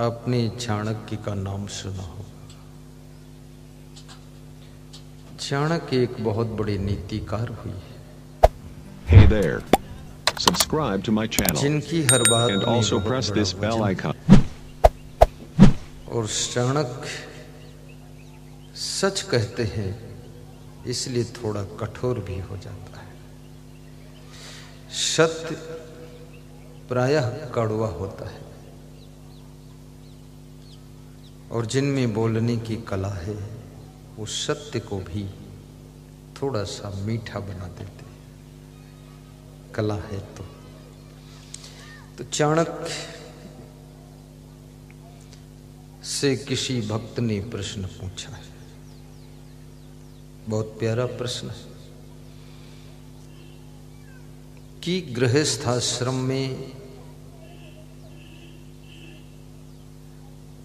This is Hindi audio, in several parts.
आपने चाणक्य का नाम सुना हो। चाणक्य एक बहुत बड़े नीतिकार हुए Hey there. Subscribe to my channel जिनकी हर बात and में also बहुत press बड़ा this bell वजन icon. और चाणक्य सच कहते हैं इसलिए थोड़ा कठोर भी हो जाता है। सत्य प्रायः कड़वा होता है और जिनमें बोलने की कला है वो सत्य को भी थोड़ा सा मीठा बना देते हैं। कला है तो चाणक्य से किसी भक्त ने प्रश्न पूछा है, बहुत प्यारा प्रश्न है कि गृहस्थ आश्रम में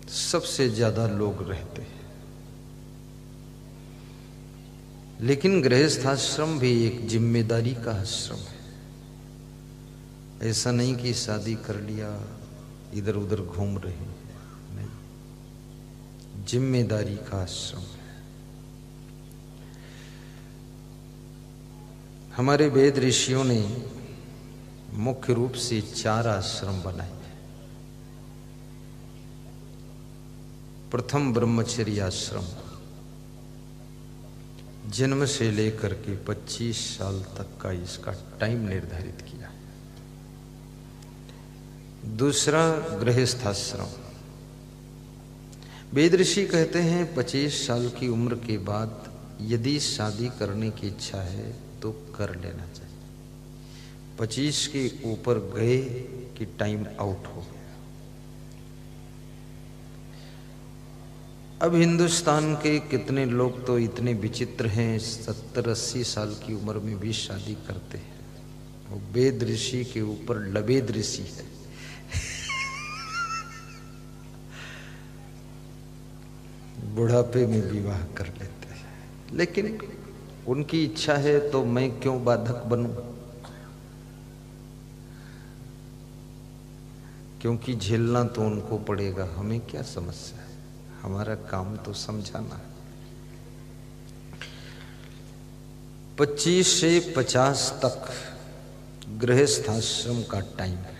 सबसे ज्यादा लोग रहते हैं, लेकिन गृहस्थ आश्रम भी एक जिम्मेदारी का आश्रम है। ऐसा नहीं कि शादी कर लिया इधर उधर घूम रहे हैं, नहीं, जिम्मेदारी का आश्रम है। हमारे वेद ऋषियों ने मुख्य रूप से 4 आश्रम बनाए। प्रथम ब्रह्मचर्य आश्रम, जन्म से लेकर के 25 साल तक का इसका टाइम निर्धारित किया। दूसरा गृहस्थ आश्रम, वेद ऋषि कहते हैं 25 साल की उम्र के बाद यदि शादी करने की इच्छा है तो कर लेना चाहिए। 25 के ऊपर गए कि टाइम आउट हो गया। अब हिंदुस्तान के कितने लोग तो इतने विचित्र हैं, 70-80 साल की उम्र में भी शादी करते हैं। वो वेद ऋषि के ऊपर लवेद ऋषि है। बुढ़ापे में विवाह कर लेते हैं, लेकिन उनकी इच्छा है तो मैं क्यों बाधक बनूं? क्योंकि झेलना तो उनको पड़ेगा, हमें क्या समस्या है, हमारा काम तो समझाना है। 25 से 50 तक गृहस्थ आश्रम का टाइम है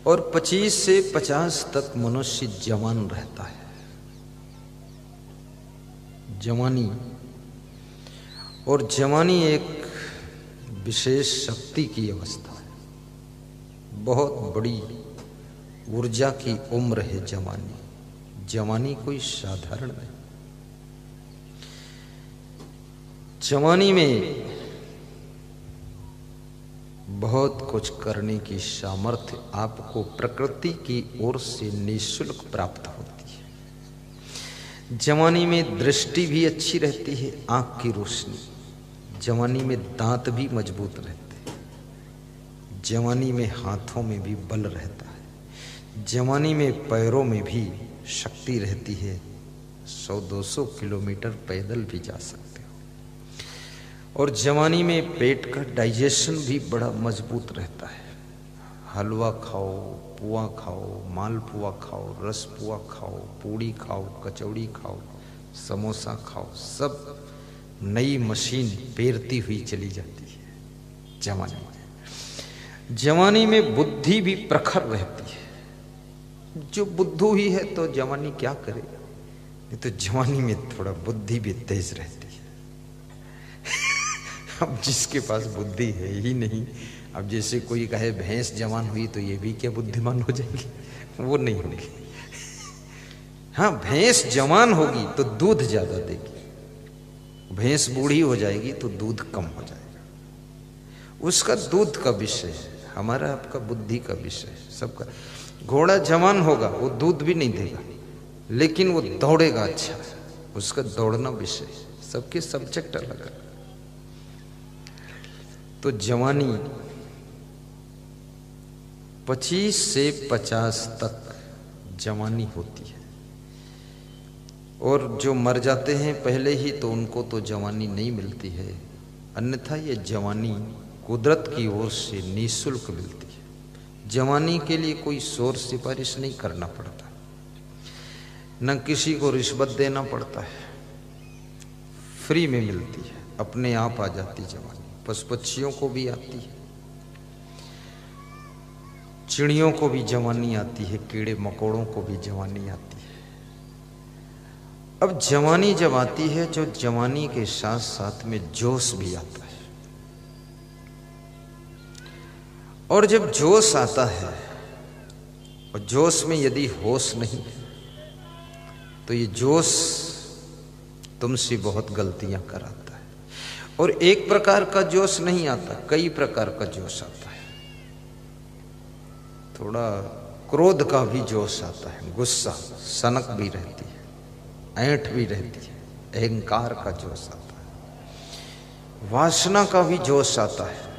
और 25 से 50 तक मनुष्य जवान रहता है। जवानी, और जवानी एक विशेष शक्ति की अवस्था है, बहुत बड़ी ऊर्जा की उम्र है जवानी। जवानी कोई साधारण नहीं। जवानी में बहुत कुछ करने की सामर्थ्य आपको प्रकृति की ओर से निःशुल्क प्राप्त होती है। जवानी में दृष्टि भी अच्छी रहती है, आंख की रोशनी। जवानी में दांत भी मजबूत रहते हैं। जवानी में हाथों में भी बल रहता है। जवानी में पैरों में भी शक्ति रहती है। 100-200 किलोमीटर पैदल भी जा सकते हो। और जवानी में पेट का डाइजेशन भी बड़ा मजबूत रहता है। हलवा खाओ, पुआ खाओ, मालपुआ खाओ, रसपुआ खाओ, पूड़ी खाओ, कचौड़ी खाओ, समोसा खाओ, सब नई मशीन पेरती हुई चली जाती है जवानी में। जवानी में बुद्धि भी प्रखर रहती है। जो बुद्धू ही है तो जवानी क्या करे, नहीं तो जवानी में थोड़ा बुद्धि भी तेज रहती है। अब जिसके पास बुद्धि है ही नहीं, अब जैसे कोई कहे भैंस जवान हुई तो ये भी क्या बुद्धिमान हो जाएगी, वो नहीं होगी। हाँ, भैंस जवान होगी तो दूध ज्यादा देगी, भैंस बूढ़ी हो जाएगी तो दूध कम हो जाएगा। उसका दूध का विषय है, हमारा आपका बुद्धि का विषय है सबका। घोड़ा जवान होगा वो दूध भी नहीं देगा, लेकिन वो दौड़ेगा अच्छा, उसका दौड़ना विषय है। सबके सब्जेक्ट अलग है। तो जवानी 25 से 50 तक जवानी होती है। और जो मर जाते हैं पहले ही तो उनको तो जवानी नहीं मिलती है, अन्यथा ये जवानी कुदरत की ओर से निःशुल्क मिलती है। जवानी के लिए कोई शोर सिफारिश नहीं करना पड़ता, न किसी को रिश्वत देना पड़ता है, फ्री में मिलती है, अपने आप आ जाती जवानी। पशु पक्षियों को भी आती है, चिड़ियों को भी जवानी आती है, कीड़े मकोड़ों को भी जवानी आती है। अब जवानी जब आती है तो जवानी के साथ साथ में जोश भी आता है, और जब जोश आता है और जोश में यदि होश नहीं है तो ये जोश तुमसे बहुत गलतियां कराता है। और एक प्रकार का जोश नहीं आता, कई प्रकार का जोश आता है। थोड़ा क्रोध का भी जोश आता है, गुस्सा, सनक भी रहती है, ऐंठ भी रहती है, अहंकार का जोश आता है, वासना का भी जोश आता है।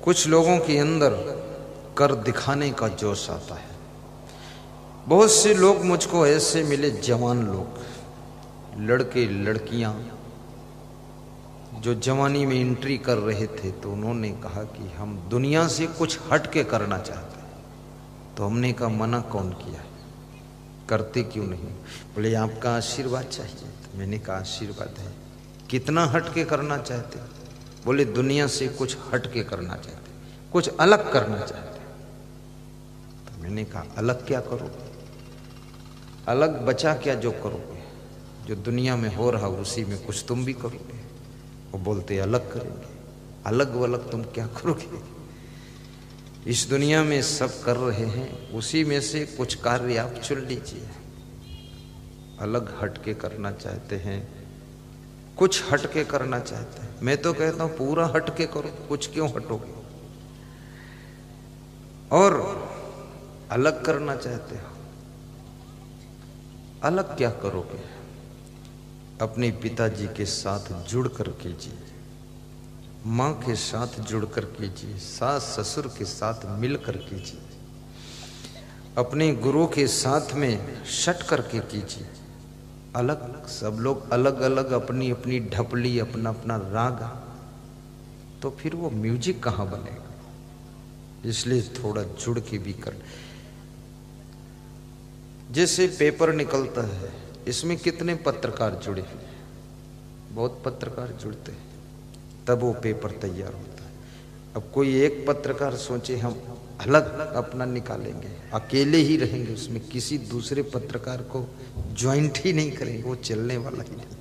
कुछ लोगों के अंदर कर दिखाने का जोश आता है। बहुत से लोग मुझको ऐसे मिले, जवान लोग, लड़के लड़कियां जो जवानी में एंट्री कर रहे थे, तो उन्होंने कहा कि हम दुनिया से कुछ हट के करना चाहते हैं। तो हमने कहा मना कौन किया है, करते क्यों नहीं? बोले आपका आशीर्वाद चाहिए। तो मैंने कहा आशीर्वाद है, कितना हट के करना चाहते? बोले दुनिया से कुछ हट के करना चाहते, कुछ अलग करना चाहते। तो मैंने कहा अलग क्या करोगे? अलग बचा क्या जो करोगे? जो दुनिया में हो रहा उसी में कुछ तुम भी करोगे। वो बोलते अलग करेंगे। अलग वलग तुम क्या करोगे? इस दुनिया में सब कर रहे हैं, उसी में से कुछ कार्य आप चुन लीजिए। अलग हट के करना चाहते हैं, कुछ हट के करना चाहते हैं। मैं तो कहता हूं पूरा हट के करो, कुछ क्यों हटोगे? और अलग करना चाहते हो, अलग क्या करोगे? अपने पिताजी के साथ जुड़ कर कीजिए, माँ के साथ जुड़ कर कीजिए, सास ससुर के साथ मिल कर कीजिए, अपने गुरु के साथ में सट करके कीजिए। अलग सब लोग अलग अलग अपनी अपनी ढपली, अपना अपना राग, तो फिर वो म्यूजिक कहाँ बनेगा? इसलिए थोड़ा जुड़ के भी कर। जैसे पेपर निकलता है, इसमें कितने पत्रकार जुड़े हैं? बहुत पत्रकार जुड़ते हैं, तब वो पेपर तैयार होता है। अब कोई एक पत्रकार सोचे हम अलग अपना निकालेंगे, अकेले ही रहेंगे, उसमें किसी दूसरे पत्रकार को ज्वाइंट ही नहीं करेंगे, वो चलने वाला ही नहीं।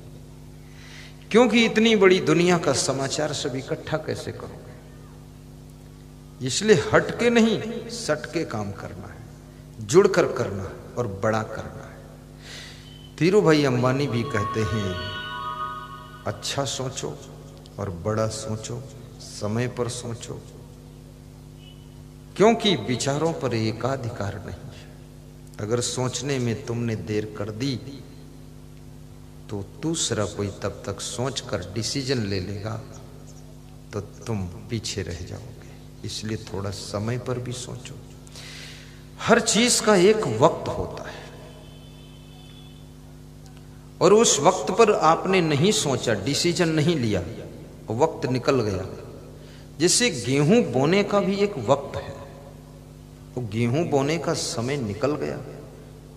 क्योंकि इतनी बड़ी दुनिया का समाचार सब इकट्ठा कैसे करोगे? इसलिए हट के नहीं, सट के काम करना है, जुड़ कर करना है और बड़ा करना है। धीरू भाई अंबानी भी कहते हैं, अच्छा सोचो और बड़ा सोचो, समय पर सोचो, क्योंकि विचारों पर एकाधिकार नहीं है। अगर सोचने में तुमने देर कर दी तो दूसरा कोई तब तक सोचकर डिसीजन ले लेगा तो तुम पीछे रह जाओगे। इसलिए थोड़ा समय पर भी सोचो। हर चीज का एक वक्त होता है, और उस वक्त पर आपने नहीं सोचा, डिसीजन नहीं लिया, वक्त निकल गया। जैसे गेहूं बोने का भी एक वक्त है, वो गेहूं बोने का समय निकल गया।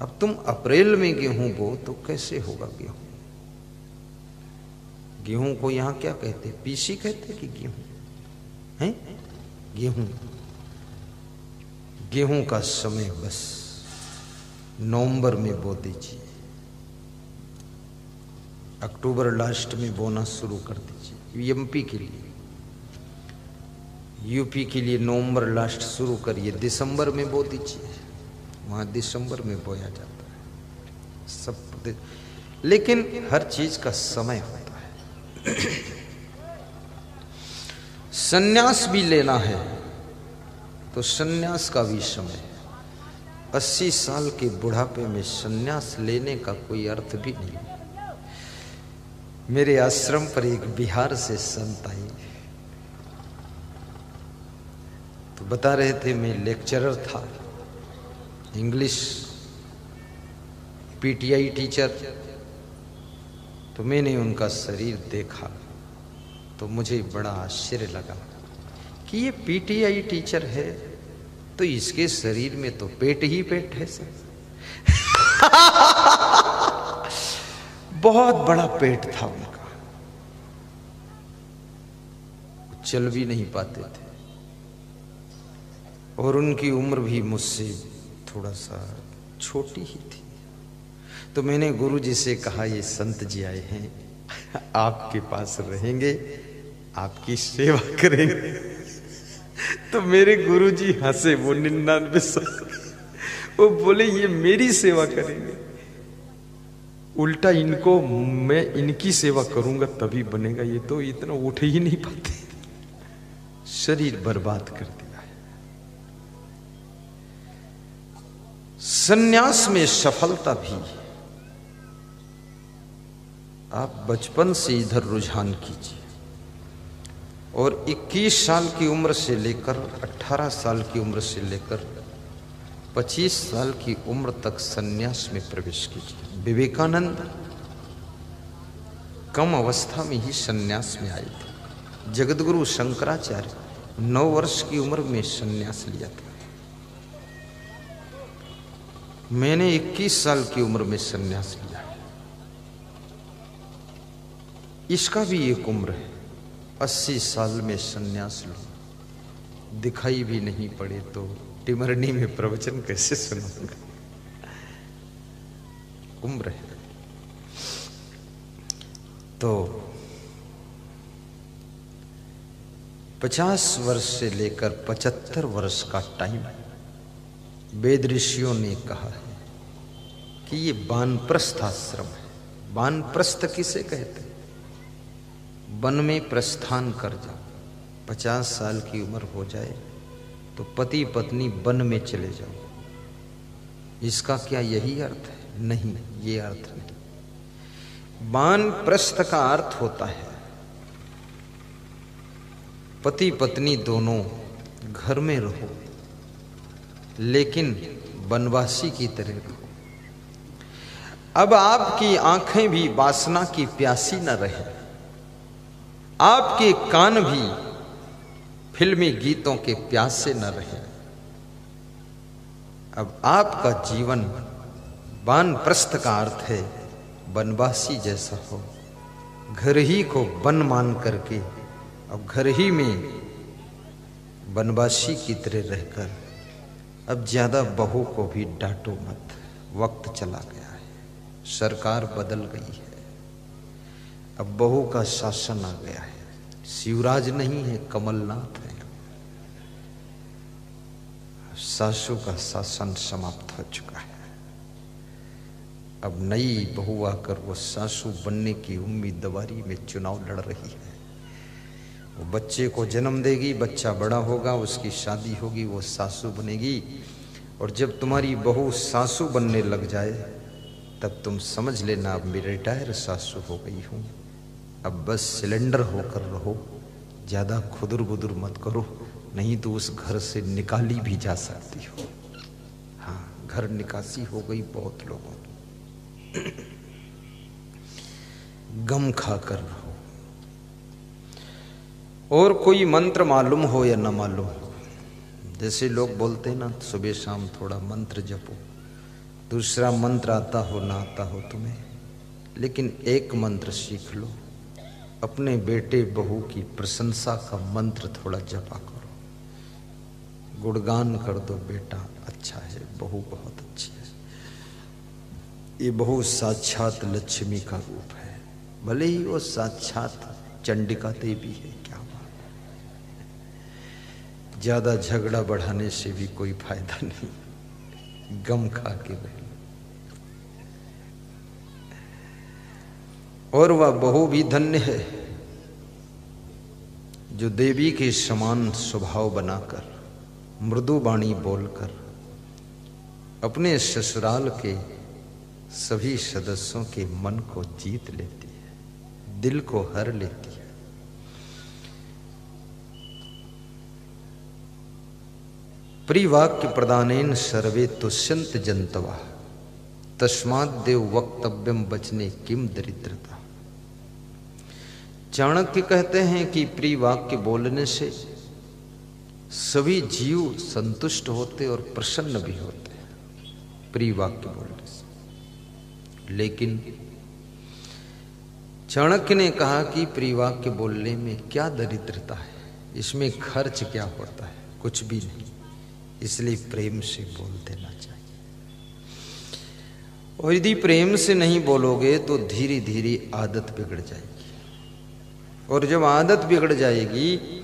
अब तुम अप्रैल में गेहूं बो तो कैसे होगा गेहूं? गेहूं को यहां क्या कहते? पीसी कहते कि गेहूं है? गेहूं, गेहूं का समय बस नवंबर में बो दीजिए, अक्टूबर लास्ट में बोना शुरू कर दीजिए। एमपी के लिए, यूपी के लिए नवंबर लास्ट शुरू करिए, दिसंबर में बो दीजिए, वहां दिसंबर में बोया जाता है सब। लेकिन हर चीज का समय होता है। सन्यास भी लेना है तो सन्यास का भी समय। 80 साल के बुढ़ापे में सन्यास लेने का कोई अर्थ भी नहीं। मेरे आश्रम पर एक बिहार से संत आई तो बता रहे थे, मैं लेक्चरर था, इंग्लिश पीटीआई टीचर। तो मैंने उनका शरीर देखा तो मुझे बड़ा आश्चर्य लगा कि ये पीटीआई टीचर है तो इसके शरीर में तो पेट ही पेट है सर। बहुत बड़ा पेट था उनका, चल भी नहीं पाते थे और उनकी उम्र भी मुझसे थोड़ा सा छोटी ही थी। तो मैंने गुरु जी से कहा ये संत जी आए हैं, आपके पास रहेंगे, आपकी सेवा करेंगे। तो मेरे गुरु जी हंसे, वो 99 साल, वो बोले ये मेरी सेवा करेंगे, उल्टा इनको मैं इनकी सेवा करूंगा तभी बनेगा, ये तो इतना उठ ही नहीं पाते, शरीर बर्बाद कर दिया है। सन्यास में सफलता भी आप बचपन से इधर रुझान कीजिए और 21 साल की उम्र से लेकर 18 साल की उम्र से लेकर 25 साल की उम्र तक सन्यास में प्रवेश कीजिए। विवेकानंद कम अवस्था में ही सन्यास में आए थे। जगतगुरु शंकराचार्य 9 वर्ष की उम्र में सन्यास लिया था। मैंने 21 साल की उम्र में सन्यास लिया। इसका भी एक उम्र है, 80 साल में सन्यास लो, दिखाई भी नहीं पड़े तो टिमरनी में प्रवचन कैसे सुनाऊंगा, उम्र है। तो 50 वर्ष से लेकर 75 वर्ष का टाइम वेद ऋषियों ने कहा है कि ये वानप्रस्थ आश्रम है। वानप्रस्थ किसे कहते हैं? वन में प्रस्थान कर जाओ। 50 साल की उम्र हो जाए तो पति पत्नी वन में चले जाओ। इसका क्या यही अर्थ है? नहीं, ये अर्थ नहीं। वानप्रस्थ का अर्थ होता है पति पत्नी दोनों घर में रहो, लेकिन वनवासी की तरह रहो। अब आपकी आंखें भी वासना की प्यासी न रहे, आपके कान भी फिल्मी गीतों के प्यासे न रहे। अब आपका जीवन वानप्रस्थ का अर्थ है वनवासी जैसा हो, घर ही को वन मान करके अब घर ही में वनवासी की तरह रहकर अब ज्यादा बहू को भी डांटो मत। वक्त चला गया है, सरकार बदल गई है, अब बहू का शासन आ गया है। शिवराज नहीं है, कमलनाथ है। सासू का शासन समाप्त हो चुका है। अब नई बहू आकर वो सासू बनने की उम्मीदवारी में चुनाव लड़ रही है। वो बच्चे को जन्म देगी, बच्चा बड़ा होगा, उसकी शादी होगी, वो सासू बनेगी। और जब तुम्हारी बहू सासू बनने लग जाए तब तुम समझ लेना अब मैं रिटायर सासू हो गई हूँ। अब बस सिलेंडर होकर रहो, ज़्यादा खुदुर बुदुर मत करो, नहीं तो उस घर से निकाली भी जा सकती हो। हाँ, घर निकासी हो गई बहुत लोगों की। गम खाकर रहो। और कोई मंत्र मालूम हो या न मालूम हो, जैसे लोग बोलते हैं ना सुबह शाम थोड़ा मंत्र जपो, दूसरा मंत्र आता हो ना आता हो तुम्हें, लेकिन एक मंत्र सीख लो, अपने बेटे बहू की प्रशंसा का मंत्र थोड़ा जपा करो, गुणगान कर दो, बेटा अच्छा है, बहू बहुत अच्छी है, ये बहू साक्षात लक्ष्मी का रूप है, भले ही वो साक्षात चंडिका देवी है। क्या बात, ज्यादा झगड़ा बढ़ाने से भी कोई फायदा नहीं, गम खा के रहे। और वह बहू भी धन्य है जो देवी के समान स्वभाव बनाकर, मृदु वाणी बोलकर अपने ससुराल के सभी सदस्यों के मन को जीत लेती है, दिल को हर लेती है। प्रिवाक्य प्रदानेन सर्वे तुष्यंत जंतवा, तस्माद् देव वक्तव्यम बचने किम दरिद्रता। चाणक्य कहते हैं कि प्रिय वाक्य बोलने से सभी जीव संतुष्ट होते और प्रसन्न भी होते हैं प्रिय वाक्य बोलने से। लेकिन चाणक्य ने कहा कि प्रिय वाक्य बोलने में क्या दरिद्रता है, इसमें खर्च क्या होता है, कुछ भी नहीं, इसलिए प्रेम से बोल देना चाहिए। और यदि प्रेम से नहीं बोलोगे तो धीरे धीरे आदत बिगड़ जाएगी, और जब आदत बिगड़ जाएगी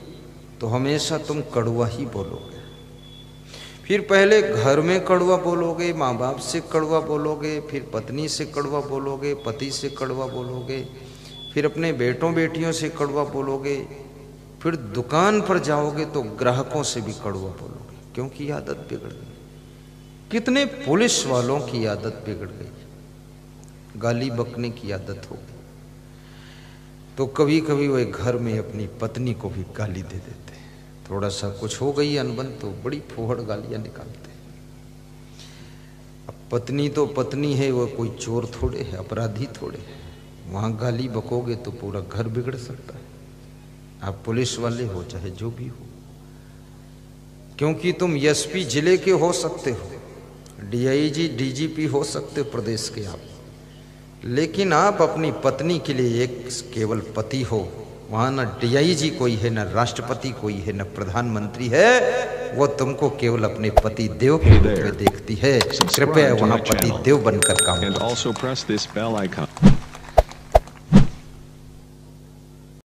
तो हमेशा तुम कड़वा ही बोलोगे। फिर पहले घर में कड़वा बोलोगे, माँ बाप से कड़वा बोलोगे, फिर पत्नी से कड़वा बोलोगे, पति से कड़वा बोलोगे, फिर अपने बेटों बेटियों से कड़वा बोलोगे, फिर दुकान पर जाओगे तो ग्राहकों से भी कड़वा बोलोगे, क्योंकि आदत बिगड़ गई। कितने पुलिस वालों की आदत बिगड़ गई, गाली बकने की आदत हो गई, तो कभी कभी वह घर में अपनी पत्नी को भी गाली दे देते। थोड़ा सा कुछ हो गई अनबन तो बड़ी फूहड़ गालियां निकालते। अब पत्नी तो पत्नी है, वह कोई चोर थोड़े है, अपराधी थोड़े है, वहां गाली बकोगे तो पूरा घर बिगड़ सकता है। आप पुलिस वाले हो चाहे जो भी हो, क्योंकि तुम एसपी जिले के हो सकते हो, डीआईजी डीजीपी हो सकते हो प्रदेश के आप, लेकिन आप अपनी पत्नी के लिए एक केवल पति हो। वहां न डीआईजी कोई है, न राष्ट्रपति कोई है, न प्रधानमंत्री है, वो तुमको केवल अपने पति देव के रूप में देखती है। कृपया वहां पति देव बनकर काम करो।